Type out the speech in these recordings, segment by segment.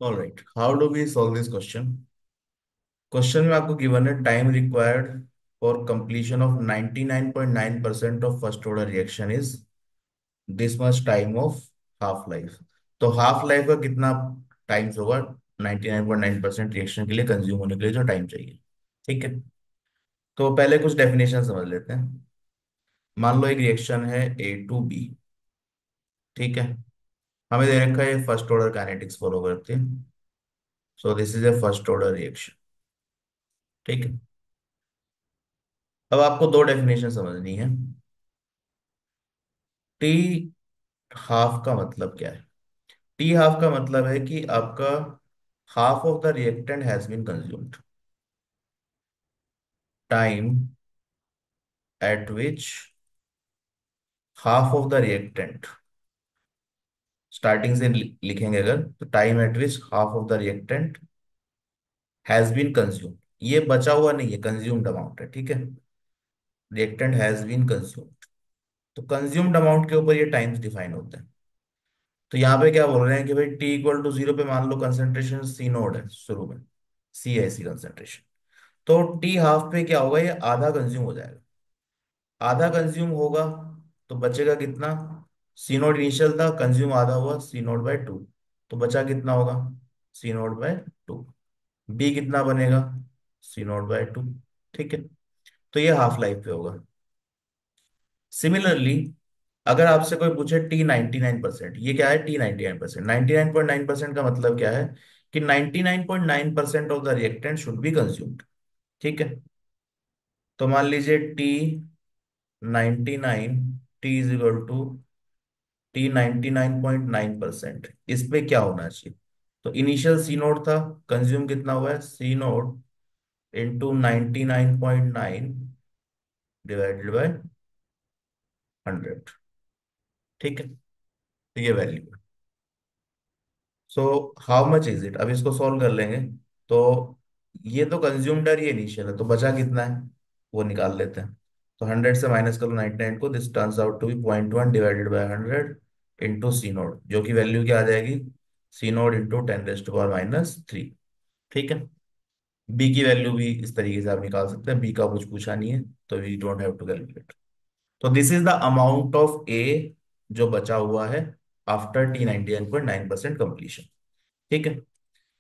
All right, how do we solve this question. Question में आपको given है time required for completion of 99.9% of first order reaction is this much time of half life. तो half life का कितना times होगा 99.9% reaction के लिए consume होने के लिए जो टाइम चाहिए। ठीक है, तो पहले कुछ डेफिनेशन समझ लेते हैं। मान लो एक रिएक्शन है A to B। ठीक है, हमें दे रखा है फर्स्ट ऑर्डर काइनेटिक्स फॉलो करते हैं। So this is a first order reaction. ठीक है, अब आपको दो डेफिनेशन समझनी है। टी हाफ का मतलब क्या है। टी हाफ का मतलब है कि आपका half of the reactant has been consumed. Time at which half of the reactant, starting से लिखेंगे अगर, तो time at which half of the reactant has been consumed. ये बचा हुआ नहीं है, कंज्यूम्ड अमाउंट है। ठीक है, रिएक्टेंट हैज बीन कंज्यूम्ड। तो कंज्यूम्ड अमाउंट के ऊपर ये टाइम्स डिफाइन होते हैं। तो यहाँ पे क्या बोल रहे हैं कि भाई T=0 पे मान लो कंसेंट्रेशन सी नोड है, शुरू में सी है सी कंसेंट्रेशन। तो टी हाफ पे क्या होगा, ये आधा कंज्यूम हो जाएगा। आधा कंज्यूम होगा तो बचेगा कितना। सी नोड इनिशियल था, कंज्यूम आधा हुआ, C0/2। तो बचा कितना होगा, C0/2। बी कितना बनेगा, C0/2। ठीक है, तो ये हाफ लाइफ पे होगा। सिमिलरली अगर आपसे कोई पूछे T99%, ये क्या है T99%, 99.9% का मतलब क्या है कि 99.9% of the reactant should be consumed. ठीक है, तो मान लीजिए T99, T=T99.9%, इस पे क्या होना चाहिए। तो इनिशियल सी नोड था, कंज्यूम कितना हुआ है, C0 × 99.9 डिवाइडेड बाय 100। ठीक है, तो ये वैल्यू है। So how much is it, अब इसको सॉल्व कर लेंगे। तो ये तो कंज्यूम्ड है, ये इनिशियल है, तो बचा कितना है वो निकाल लेते हैं। तो 100 से माइनस करो 99 को, this turns out to be 0.1 divided by 100 into C naught, जो कि वैल्यू क्या आ जाएगी, C0 × 10⁻³ ठीक है, बी की वैल्यू भी इस तरीके से आप निकाल सकते हैं, बी का कुछ पूछा नहीं है तो we don't have to calculate. तो this is the amount of a जो बचा हुआ है आफ्टर T99.9% कंप्लीशन। ठीक है,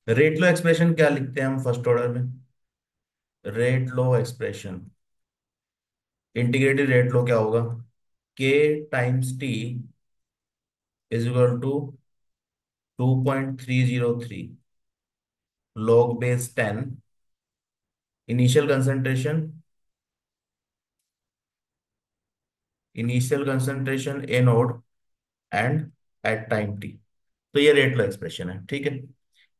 रेट लो एक्सप्रेशन क्या लिखते हैं हम फर्स्ट ऑर्डर में। Rate law expression, integrated rate law क्या होगा, K times T is equal to 2.303 log base 10 initial concentration, A naught and at time T. तो ये रेट लो एक्सप्रेशन है। ठीक है,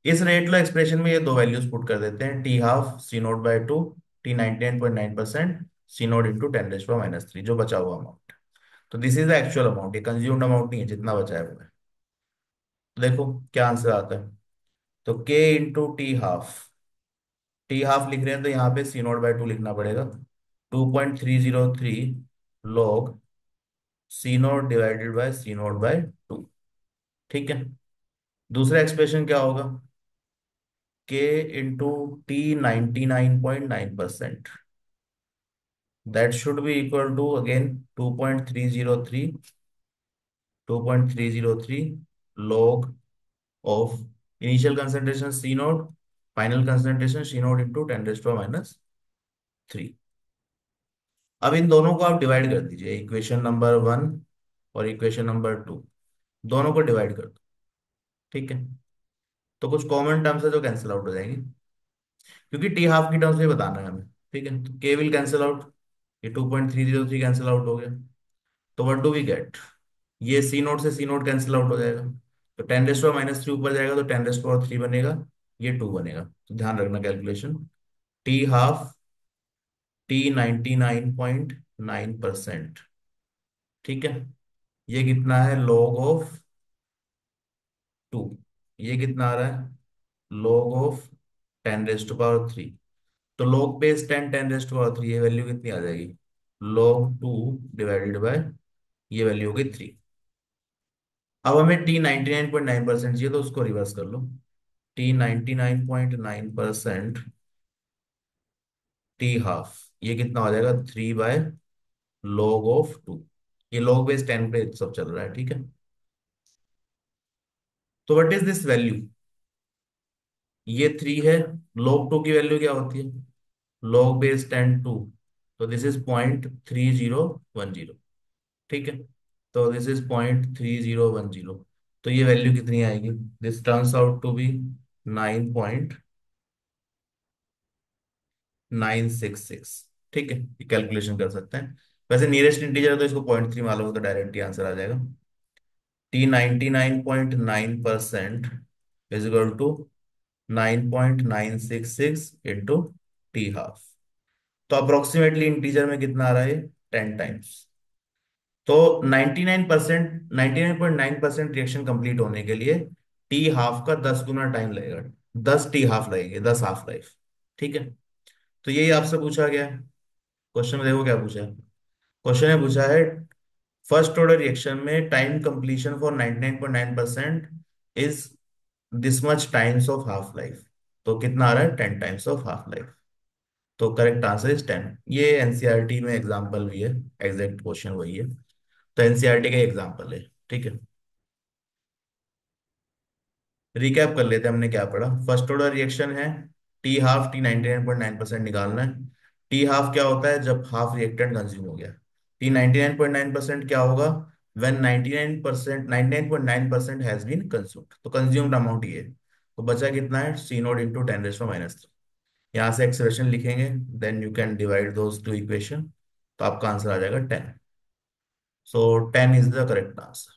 इस रेट लो एक्सप्रेशन में ये दो वैल्यूज पुट कर देते हैं, T½ C0/2, T99.9% C0 × 10⁻³ जो बचा हुआ अमाउंट। तो this is the actual amount, ये कंज्यूम्ड अमाउंट नहीं है, जितना बचा है वो है। तो देखो क्या आंसर आता है। तो K × T½ T½ लिख रहे हैं तो यहाँ पे C0/2 लिखना पड़ेगा। 2.303 log C0 divided by C0/2। ठीक है, दूसरा एक्सप्रेशन क्या होगा, K × T99.9%, that should be equal to again 2.303 log of initial concentration C0, final concentration C0 × 10⁻³ अब इन दोनों को आप डिवाइड कर दीजिए, इक्वेशन नंबर 1 और इक्वेशन नंबर 2, दोनों को डिवाइड कर दो। ठीक है, तो कुछ कॉमन टर्म्स है जो कैंसिल आउट हो जाएंगी, क्योंकि T½ की टर्म्स में बताना है हमें। ठीक है, तो के विल कैंसिल आउट, ये 2.303 कैंसिल आउट हो गया। तो व्हाट डू वी गेट, ये C0 से C0 कैंसिल आउट हो जाएगा। तो 10⁻³ ऊपर जाएगा तो 10⁻³ बनेगा, ये 2 बनेगा। तो ध्यान रखना कैलकुलेशन, T½ T99.9%। ठीक है, ये कितना है log ऑफ 2, ये कितना आ रहा है log ऑफ 10⁻³। तो log बेस 10 10⁻³ ये वैल्यू कितनी आ जाएगी, log 2 डिवाइडेड बाय ये वैल्यू होगी 3। अब हमें T99.9% चाहिए तो उसको रिवर्स कर लो। टी 99.9% टी हाफ, ये कितना हो जाएगा, 3/log ऑफ 2। ये log बेस 10 पे सब चल रहा है, ठीक है। तो व्हाट इज दिस वैल्यू, ये 3 है। log 2 की वैल्यू क्या होती है, log base 10 2, तो दिस इज 0.3010, ठीक है। तो दिस इज 0.3010, तो ये वैल्यू कितनी आएगी, this turns out to be 9.966, ठीक है। ये कैलकुलेशन कर सकते हैं। वैसे नियरेस्ट इंटीजर है तो इसको 0.3 मालूम है तो डायरेक्ट ही आंसर आ जाएगा। T 99.9% is equal to 9.966 into T half. तो अप्रोक्सीमेटली इंटीजर में कितना आ रहा है, 10 टाइम्स। तो 99.9% रिएक्शन कंप्लीट होने के लिए टी हाफ का 10 गुना टाइम लगेगा। 10 टी हाफ लगेगी, 10 हाफ लाइफ, ठीक है। तो यही आपसे पूछा गया है। क्वेश्चन में देखो क्या पूछा है। क्वेश्चन में पूछा है फर्स्ट ऑर्डर रिएक्शन में time completion for 99.9% is this much times of half life. तो कितना आ रहा है, 10 टाइम्स ऑफ हाफ लाइफ। तो करेक्ट आंसर इज 10। ये एनसीईआरटी में एग्जाम्पल भी है, एग्जैक्ट क्वेश्चन वही है। तो एनसीईआरटी का एग्जाम्पल है, ठीक है। रिकैप कर लेते हैं हमने क्या पढ़ा। फर्स्ट ऑर्डर रिएक्शन है, टी हाफ टी 99.9% निकालना है। टी हाफ क्या होता है, जब हाफ रिएक्टेंट कंज्यूम हो गया। टी 99.9% क्या होगा, व्हेन 99% हैज बीन कंज्यूम्ड, तो कंज्यूम्ड अमाउंट ये है। तो बचा कितना है, C0 × 10⁻³ यहाँ से एक्सप्रेशन लिखेंगे, then you can divide those two equation, तो आपका आंसर आ जाएगा 10। So 10 is the correct answer.